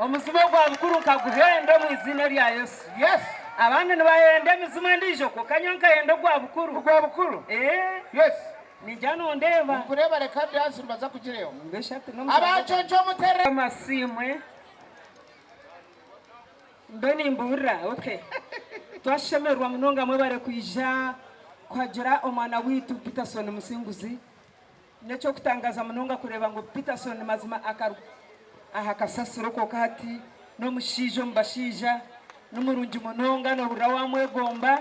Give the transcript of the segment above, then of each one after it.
Omuzimu gwa bukuru nkaguhenda mu izina lya Yesu. Yes. Abandi nibahenda emizima ndijo ko kanyonka henda gwa bukuru. Gwa bukuru. Yes. Nijano ndeba. Kureba reka dance baza kugireyo. Mbeshate no abacoco mutere Asimwe. Mbeni mbura, okay. Twashemerwa munonga mwe bare kuija kwagira omwana witu Peterson Musinguzi. Necho kutangaza munonga kureba ngo Peterson mazima akaru ahakasasiro ko kati no mushijo mbashija n'umurungi munonga no burawa mwegomba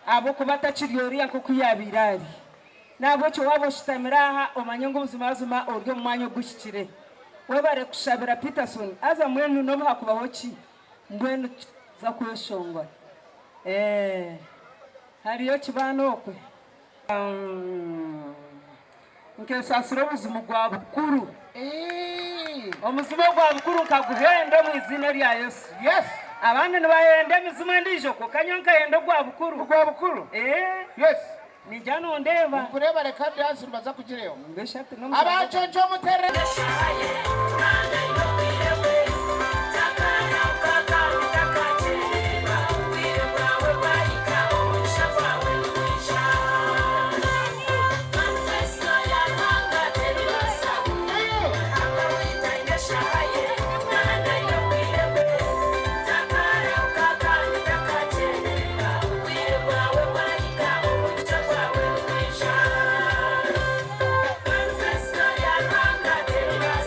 abo kubatakiriyori ako kuyabirari nabo cyo wabo shitamiraha omanyengo buzima bazima oryo mwanyo gushikire we bare kushabira Peterson aza mwenu no bakubaho ki mbwenu za kuyeshongwa hariyo kibano okwe nkesasiro buzima gwa bukuru omuzimu gwa bukuru nkaguhenda mu izina lya Yesu. Yes. Abandi nibahenda emizima ndijo ko kanyonka henda gwa bukuru. Gwa bukuru. Yes. Nijano ndeba. Kureba reka dance baza kugireyo. Mbeshate no abacoco mutere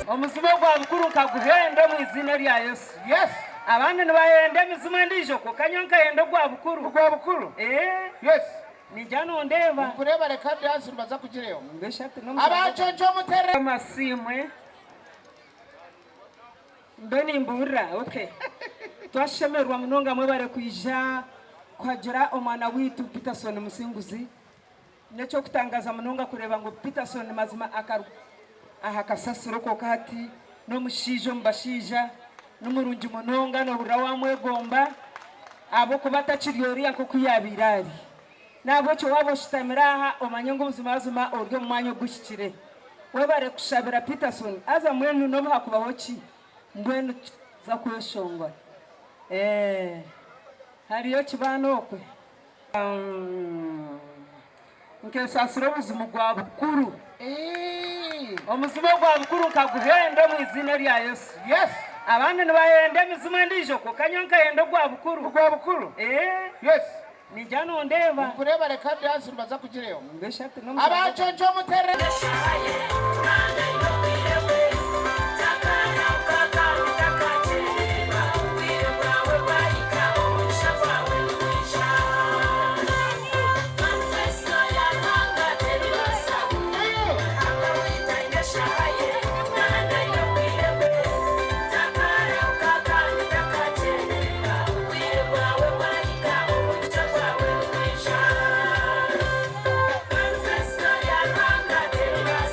omuzimu gwa bukuru nkaguhenda mu izina lya Yesu. Yes. Abandi nibahenda emizima ndijo ko kanyonka henda gwa bukuru. Gwa bukuru. Yes. Nijano ndeba. Kureba reka dance baza kugireyo. Mbeshate no abacoco mutere Asimwe. Mbeni mbura, okay. Twashemerwa munonga mwe bare kuija kwagira omwana witu Peterson Musinguzi. Necho kutangaza munonga kureba ngo Peterson mazima akaru ahakasasiro ko kati no mushijo mbashija n'umurungi munonga no burawa mwegomba abo kubatakiriyori ako kuyabirari nabo cyo wabo shitamiraha omanyengo buzima bazima oryo mwanyo gushikire we bare kushabira Peterson aza mwenu no bakubaho ki mbwenu za kuyeshongwa hariyo kibano okwe nkesasiro buzima gwa bukuru omuzimu gwa bukuru nkaguhenda mu izina lya Yesu. Yes. Abandi nibahenda emizima ndijo ko kanyonka henda gwa bukuru. Gwa bukuru. Yes. Nijano ndeba. Kureba reka dance baza kugireyo. Mbeshate no abacoco mutere